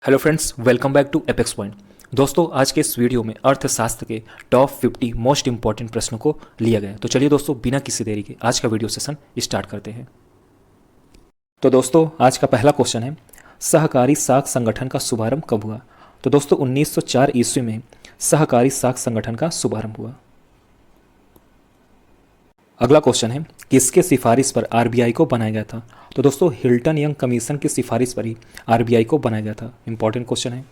Hello friends, welcome back to Apex Point. दोस्तों, आज के इस वीडियो में अर्थशास्त्र के टॉप 50 मोस्ट इंपॉर्टेंट प्रश्नों को लिया गया है। तो चलिए दोस्तों, बिना किसी देरी के आज का वीडियो सेशन स्टार्ट करते हैं। तो दोस्तों, आज का पहला क्वेश्चन है, सहकारी साख संगठन का शुभारंभ कब हुआ? तो दोस्तों 1904 ईस्वी में सहकारी साख संगठन का शुभारंभ हुआ। अगला क्वेश्चन है, किसके सिफारिश पर आरबीआई को बनाया गया था? तो दोस्तों हिल्टन यंग कमीशन की सिफारिश पर ही आरबीआई को बनाया गया था। इंपॉर्टेंट क्वेश्चन है।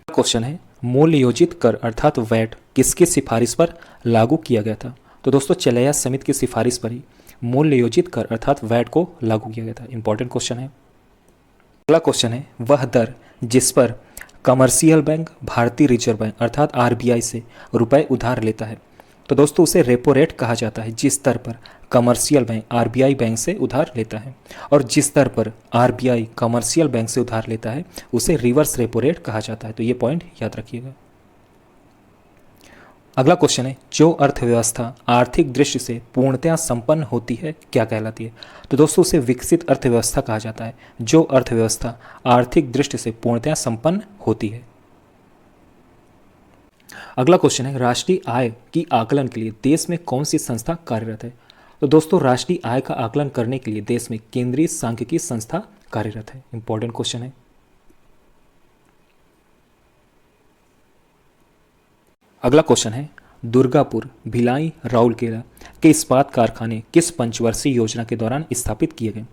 क्वेश्चन है, मूल्य योजित कर अर्थात वैट किसकी सिफारिश पर लागू किया गया था? तो दोस्तों चलैया समिति की सिफारिश पर ही मूल्य योजित कर अर्थात वैट को लागू किया गया था। इंपॉर्टेंट क्वेश्चन है। अगला क्वेश्चन है, वह दर जिस पर कमर्शियल बैंक भारतीय रिजर्व बैंक अर्थात आरबीआई से रुपए उधार लेता है, तो दोस्तों उसे रेपो रेट कहा जाता है। जिस दर पर कमर्शियल बैंक आरबीआई बैंक से उधार लेता है और जिस दर पर आरबीआई कमर्शियल बैंक से उधार लेता है उसे रिवर्स रेपो रेट कहा जाता है। तो ये पॉइंट याद रखिएगा। अगला क्वेश्चन है, जो अर्थव्यवस्था आर्थिक दृष्टि से पूर्णतया संपन्न होती है क्या कहलाती है? तो दोस्तों उसे विकसित अर्थव्यवस्था कहा जाता है। जो अर्थव्यवस्था आर्थिक दृष्टि से पूर्णतया संपन्न होती है। अगला क्वेश्चन है, राष्ट्रीय आय की आकलन के लिए देश में कौन सी संस्था कार्यरत है? तो दोस्तों राष्ट्रीय आय का आकलन करने के लिए देश में केंद्रीय सांख्यिकी संस्था कार्यरत है। इंपॉर्टेंट क्वेश्चन है। अगला क्वेश्चन है, दुर्गापुर, भिलाई, राउरकेला के इस्पात कारखाने किस पंचवर्षीय योजना के दौरान स्थापित किए गए?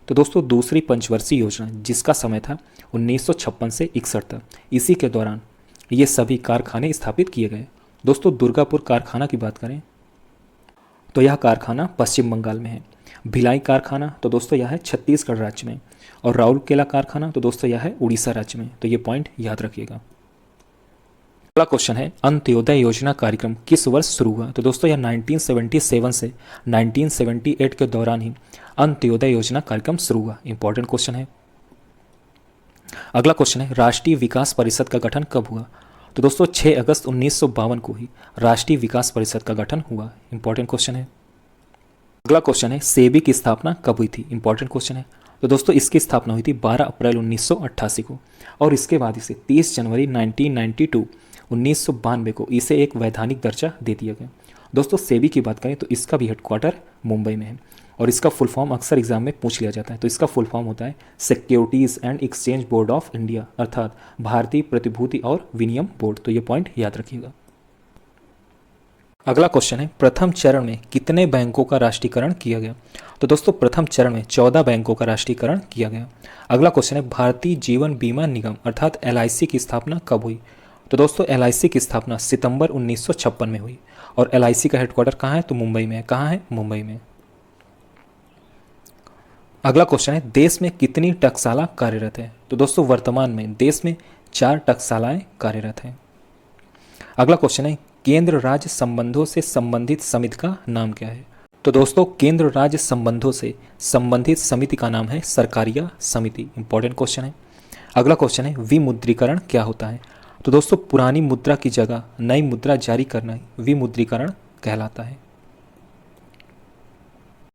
तो दोस्तों दूसरी पंचवर्षीय योजना जिसका समय था 1956 से 61 तक, इसी के दौरान ये सभी कारखाने स्थापित किए गए। दोस्तों दुर्गापुर कारखाना की बात करें तो यह कारखाना पश्चिम बंगाल में है। भिलाई कारखाना तो दोस्तों यह है छत्तीसगढ़ राज्य में और राउरकेला कारखाना तो दोस्तों यह है उड़ीसा राज्य में। तो ये पॉइंट याद रखिएगा। अगला क्वेश्चन है, अंत्योदय योजना कार्यक्रम किस वर्ष शुरू हुआ? तो दोस्तों यह 1977 से 1978 के दौरान ही अंत्योदय योजना कार्यक्रम शुरू हुआ। इंपॉर्टेंट क्वेश्चन है। अगला क्वेश्चन है, राष्ट्रीय विकास परिषद का गठन कब हुआ? तो दोस्तों 6 अगस्त 1952 को ही राष्ट्रीय विकास परिषद का गठन हुआ। इंपॉर्टेंट क्वेश्चन है। अगला क्वेश्चन है, सेबी की स्थापना कब हुई थी? इंपॉर्टेंट क्वेश्चन है। तो दोस्तों इसकी स्थापना हुई थी 12 अप्रैल 1988 को और इसके बाद इसे 30 जनवरी 1992 को इसे एक वैधानिक दर्जा दे दिया गया। दोस्तों सेबी की बात करें तो इसका भी हेडक्वार्टर मुंबई में है और इसका फुल फॉर्म अक्सर एग्जाम में पूछ लिया जाता है। तो इसका फुल फॉर्म होता है securities and exchange board of India अर्थात भारतीय प्रतिभूति और विनिमय बोर्ड। तो ये पॉइंट याद रखिएगा। अगला क्वेश्चन है, प्रथम चरण में कितने बैंकों का राष्ट्रीयकरण किया गया? तो दोस्तों प्रथम चरण में 14 बैंकों का राष्ट्रीयकरण किया गया। अगला क्वेश्चन है, भारतीय जीवन बीमा निगम अर्थात एलआईसी की स्थापना कब हुई? तो दोस्तों एलआईसी की स्थापना सितंबर 1956 में हुई और एलआईसी का हेडक्वार्टर कहाँ है? तो मुंबई में है। कहाँ है? मुंबई में। अगला क्वेश्चन है, देश में कितनी टकसाला कार्यरत है? तो दोस्तों वर्तमान में देश में 4 टकसालाएं कार्यरत हैं। अगला क्वेश्चन है, केंद्र राज्य संबंधों से संबंधित समिति का नाम क्या है? तो दोस्तों केंद्र राज्य संबंधों से संबंधित समिति का नाम है सरकारिया समिति। इंपॉर्टेंट क्वेश्चन है। अगला क्वेश्चन है, विमुद्रीकरण क्या होता है? तो दोस्तों पुरानी मुद्रा की जगह नई मुद्रा जारी करना विमुद्रीकरण कहलाता है।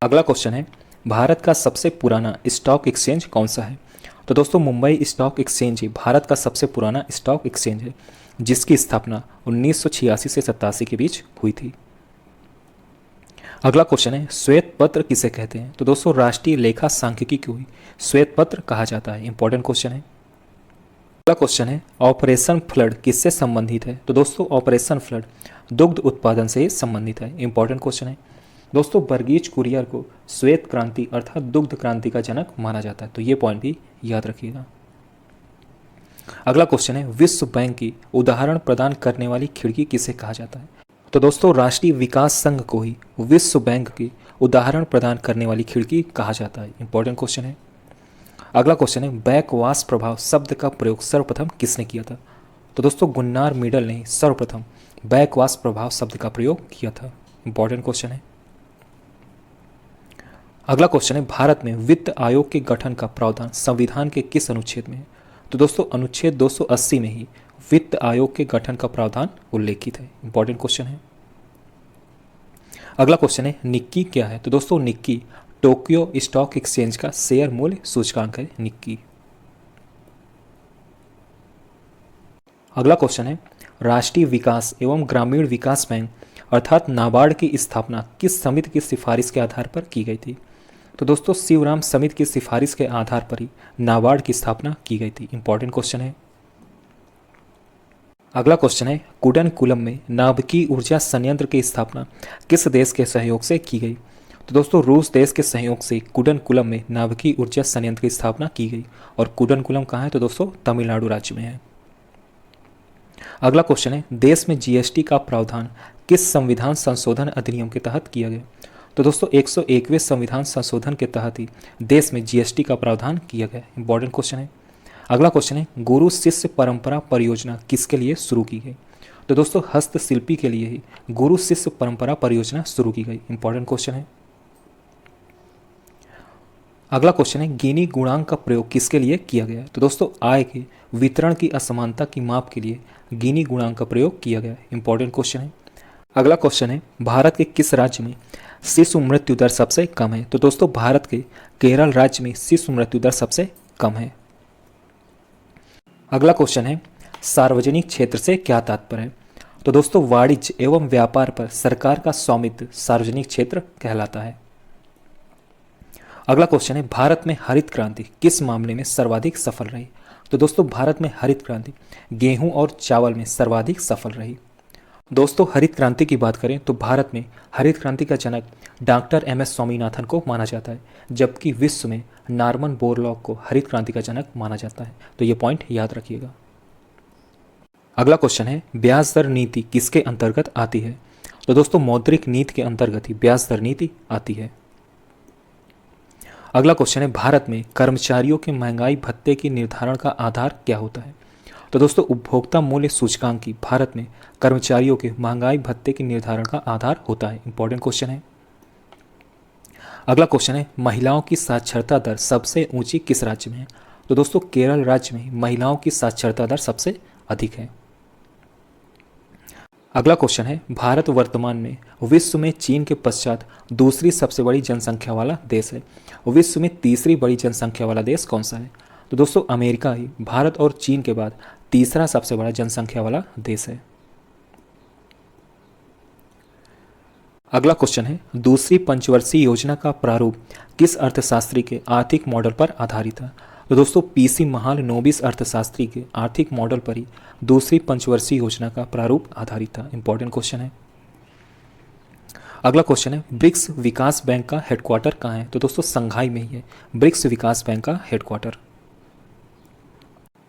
अगला क्वेश्चन है, भारत का सबसे पुराना स्टॉक एक्सचेंज कौन सा है? तो दोस्तों मुंबई स्टॉक एक्सचेंज ही भारत का सबसे पुराना स्टॉक एक्सचेंज है जिसकी स्थापना 1986 से 87 के बीच हुई थी। अगला क्वेश्चन है, श्वेत पत्र किसे कहते हैं? तो दोस्तों राष्ट्रीय लेखा सांख्यिकी को ही श्वेत पत्र कहा जाता है। इंपॉर्टेंट क्वेश्चन है। अगला क्वेश्चन है, ऑपरेशन फ्लड किससे संबंधित है? तो दोस्तों ऑपरेशन फ्लड दुग्ध उत्पादन से संबंधित है। इंपॉर्टेंट क्वेश्चन है। दोस्तों बर्गीज कुरियर को श्वेत क्रांति अर्थात दुग्ध क्रांति का जनक माना जाता है। तो ये पॉइंट भी याद रखिएगा। अगला क्वेश्चन है, विश्व बैंक की उदाहरण प्रदान करने वाली खिड़की किसे कहा जाता है? तो दोस्तों राष्ट्रीय विकास संघ को ही विश्व बैंक की उदाहरण प्रदान करने वाली खिड़की कहा जाता है। इंपॉर्टेंट क्वेश्चन है। अगला क्वेश्चन है, बैकवाश प्रभाव शब्द का प्रयोग सर्वप्रथम किसने किया था? तो दोस्तों गुन्नार मिडल ने सर्वप्रथम बैकवाश प्रभाव शब्द का प्रयोग किया था। इंपॉर्टेंट क्वेश्चन है। अगला क्वेश्चन है, भारत में वित्त आयोग के गठन का प्रावधान संविधान के किस अनुच्छेद में है? तो दोस्तों अनुच्छेद 280 में ही वित्त आयोग के गठन का प्रावधान उल्लेखित है। इंपॉर्टेंट क्वेश्चन है। अगला क्वेश्चन है, निक्की क्या है? तो दोस्तों निक्की टोक्यो स्टॉक एक्सचेंज का शेयर मूल्य सूचकांक है निक्की। अगला क्वेश्चन है, राष्ट्रीय विकास एवं ग्रामीण विकास बैंक अर्थात नाबार्ड की स्थापना किस समिति की सिफारिश के आधार पर की गई थी? तो दोस्तों शिवराम समिति की सिफारिश के आधार पर ही नाबार्ड की स्थापना की गई थी। इंपॉर्टेंट क्वेश्चन है। अगला क्वेश्चन है, कुडनकुलम में नाभिकीय ऊर्जा संयंत्र की स्थापना किस देश के सहयोग से की गई? तो दोस्तों रूस देश के सहयोग से कुडनकुलम में नाभिकीय ऊर्जा संयंत्र की स्थापना की गई। और कुडनकुलम कहाँ है? तो दोस्तों तमिलनाडु राज्य में है। अगला क्वेश्चन है, देश में जीएसटी का प्रावधान किस संविधान संशोधन अधिनियम के तहत किया गया? तो दोस्तों 101वें संविधान संशोधन के तहत ही देश में जीएसटी का प्रावधान किया गया। इंपॉर्टेंट क्वेश्चन है। अगला क्वेश्चन है, गुरु शिष्य परंपरा परियोजना किसके लिए शुरू की गई? तो दोस्तों हस्तशिल्पी के लिए ही गुरु शिष्य परंपरा परियोजना शुरू की गई। इंपॉर्टेंट क्वेश्चन है। अगला क्वेश्चन है, गिनी गुणांक का प्रयोग किसके लिए किया गया? तो दोस्तों आय के वितरण की असमानता की माप के लिए गिनी गुणांक का प्रयोग किया गया। इंपॉर्टेंट क्वेश्चन है। अगला क्वेश्चन है, भारत के किस राज्य में शिशु मृत्यु दर सबसे कम है? तो दोस्तों भारत के केरल राज्य में शिशु मृत्यु दर सबसे कम है। अगला क्वेश्चन है, सार्वजनिक क्षेत्र से क्या तात्पर्य है? तो दोस्तों वाणिज्य एवं व्यापार पर सरकार का स्वामित्व सार्वजनिक क्षेत्र कहलाता है। अगला क्वेश्चन है, भारत में हरित क्रांति किस मामले में सर्वाधिक सफल रही? तो दोस्तों भारत में हरित क्रांति गेहूं और चावल में सर्वाधिक सफल रही। दोस्तों हरित क्रांति की बात करें तो भारत में हरित क्रांति का जनक डॉक्टर एम.एस. स्वामीनाथन को माना जाता है, जबकि विश्व में नॉर्मन बोरलॉग को हरित क्रांति का जनक माना जाता है। तो ये पॉइंट याद रखिएगा। अगला क्वेश्चन है, ब्याज दर नीति किसके अंतर्गत आती है? तो दोस्तों मौद्रिक नीति के अंतर्गत ही ब्याज दर नीति आती है। अगला क्वेश्चन है, भारत में कर्मचारियों के महंगाई भत्ते के निर्धारण का आधार क्या होता है? तो दोस्तों उपभोक्ता मूल्य सूचकांक की भारत में कर्मचारियों के महंगाई भत्ते के निर्धारण का आधार होता है। इंपॉर्टेंट क्वेश्चन है। अगला क्वेश्चन है, महिलाओं की साक्षरता दर सबसे ऊंची किस राज्य में है? तो दोस्तों केरल राज्य में महिलाओं की साक्षरता दर सबसे अधिक है। अगला क्वेश्चन है, भारत वर्तमान में विश्व में चीन के पश्चात दूसरी सबसे बड़ी जनसंख्या वाला देश है। विश्व में तीसरी बड़ी जनसंख्या वाला देश कौन सा है? तो दोस्तों अमेरिका ही भारत और चीन के बाद तीसरा सबसे बड़ा जनसंख्या वाला देश है। अगला क्वेश्चन है, दूसरी पंचवर्षीय योजना का प्रारूप किस अर्थशास्त्री के आर्थिक मॉडल पर आधारित है? तो दोस्तों पीसी महालनोबिस अर्थशास्त्री के आर्थिक मॉडल पर ही दूसरी पंचवर्षीय योजना का प्रारूप आधारित था। इंपॉर्टेंट क्वेश्चन है। अगला क्वेश्चन है, ब्रिक्स विकास बैंक का हेडक्वार्टर कहाँ है? तो दोस्तों संघाई में ही है ब्रिक्स विकास बैंक का हेडक्वार्टर।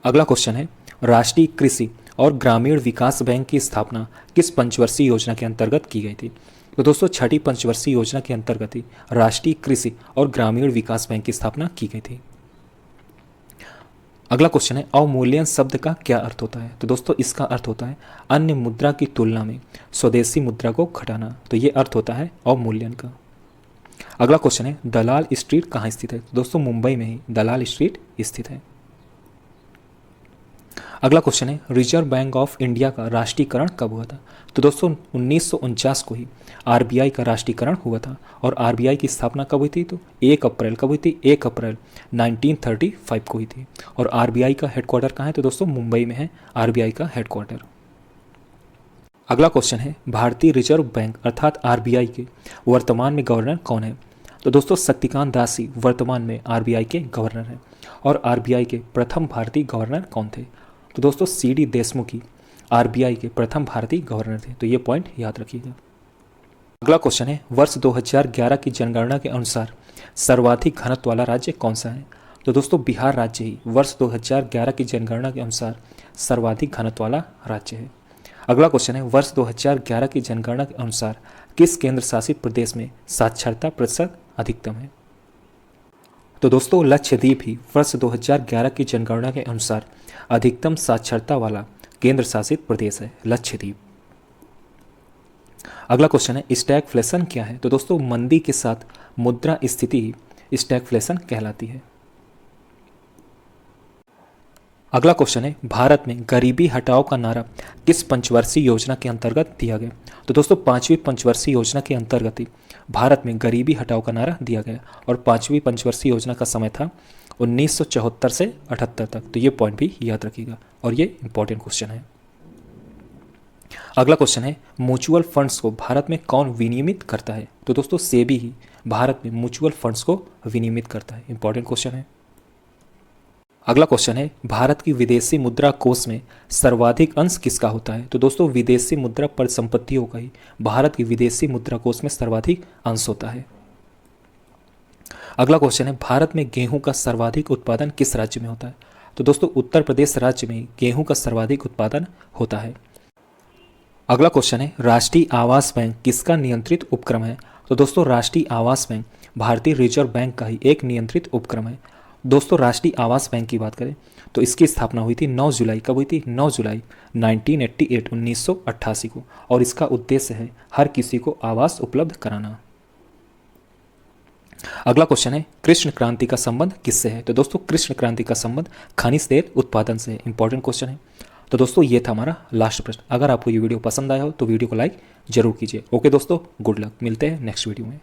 अगला क्वेश्चन है, राष्ट्रीय कृषि और ग्रामीण विकास बैंक की स्थापना किस पंचवर्षीय योजना के अंतर्गत की गई थी? तो दोस्तों छठी पंचवर्षीय योजना के अंतर्गत ही राष्ट्रीय कृषि और ग्रामीण विकास बैंक की स्थापना की गई थी। अगला क्वेश्चन है, अवमूल्यन शब्द का क्या अर्थ होता है? तो दोस्तों इसका अर्थ होता है अन्य मुद्रा की तुलना में स्वदेशी मुद्रा को घटाना। तो ये अर्थ होता है अवमूल्यन का। अगला क्वेश्चन है, दलाल स्ट्रीट कहाँ स्थित है? तो दोस्तों मुंबई में ही दलाल स्ट्रीट स्थित है। अगला क्वेश्चन है, रिजर्व बैंक ऑफ इंडिया का राष्ट्रीयकरण कब हुआ था? तो दोस्तों 1949 को ही आरबीआई का राष्ट्रीयकरण हुआ था। और आरबीआई की स्थापना कब हुई थी? तो 1 अप्रैल कब हुई थी? 1 अप्रैल 1935 को हुई थी। और आरबीआई का हेडक्वार्टर कहाँ है? तो दोस्तों मुंबई में है आरबीआई का हेडक्वार्टर। अगला क्वेश्चन है, भारतीय रिजर्व बैंक अर्थात आरबीआई के वर्तमान में गवर्नर कौन है? तो दोस्तों शक्तिकांत दास ही वर्तमान में आरबीआई के गवर्नर हैं। और आरबीआई के प्रथम भारतीय गवर्नर कौन थे? तो दोस्तों सीडी देशमुख ही आरबीआई के प्रथम भारतीय गवर्नर थे। तो ये पॉइंट याद रखिएगा। अगला क्वेश्चन है, वर्ष 2011 की जनगणना के अनुसार सर्वाधिक घनत्व वाला राज्य कौन सा है? तो दोस्तों बिहार राज्य ही वर्ष 2011 की जनगणना के अनुसार सर्वाधिक घनत्व वाला राज्य है। अगला क्वेश्चन है, वर्ष 2011 की जनगणना के अनुसार किस केंद्र शासित प्रदेश में साक्षरता प्रतिशत अधिकतम है? तो दोस्तों लक्षद्वीप ही वर्ष 2011 की जनगणना के अनुसार अधिकतम साक्षरता वाला केंद्र शासित प्रदेश है लक्षद्वीप। अगला क्वेश्चन है, स्टैगफ्लेशन क्या है? तो दोस्तों मंदी के साथ मुद्रा स्थिति ही स्टैगफ्लेशन कहलाती है। अगला क्वेश्चन है, भारत में गरीबी हटाओ का नारा किस पंचवर्षीय योजना के अंतर्गत दिया गया? तो दोस्तों 5वीं पंचवर्षीय योजना के अंतर्गत ही भारत में गरीबी हटाओ का नारा दिया गया। और 5वीं पंचवर्षीय योजना का समय था 1974 से 78 तक। तो ये पॉइंट भी याद रखिएगा और ये इंपॉर्टेंट क्वेश्चन है। अगला क्वेश्चन है म्यूचुअल फंड्स को भारत में कौन विनियमित करता है? तो दोस्तों सेबी ही भारत में म्यूचुअल फंड्स को विनियमित करता है। इंपॉर्टेंट क्वेश्चन है। अगला क्वेश्चन है भारत की विदेशी मुद्रा कोष में सर्वाधिक अंश किसका होता है? तो दोस्तों विदेशी मुद्रा परिसंपत्तियों का ही भारत की विदेशी मुद्रा कोष में सर्वाधिक अंश होता है। अगला क्वेश्चन है भारत में गेहूं का सर्वाधिक उत्पादन किस राज्य में होता है? तो दोस्तों उत्तर प्रदेश राज्य में गेहूं का सर्वाधिक उत्पादन होता है। अगला क्वेश्चन है राष्ट्रीय आवास बैंक किसका नियंत्रित उपक्रम है? तो दोस्तों राष्ट्रीय आवास बैंक भारतीय रिजर्व बैंक का ही एक नियंत्रित उपक्रम है। दोस्तों राष्ट्रीय आवास बैंक की बात करें तो इसकी स्थापना हुई थी 9 जुलाई, कब हुई थी? 9 जुलाई 1988 को, और इसका उद्देश्य है हर किसी को आवास उपलब्ध कराना। अगला क्वेश्चन है कृष्ण क्रांति का संबंध किससे है? तो दोस्तों कृष्ण क्रांति का संबंध खनिज तेल उत्पादन से है। इंपॉर्टेंट क्वेश्चन है। तो दोस्तों ये था हमारा लास्ट प्रश्न। अगर आपको ये वीडियो पसंद आया हो तो वीडियो को लाइक जरूर कीजिए। ओके दोस्तों, गुड लक, मिलते हैं नेक्स्ट वीडियो में।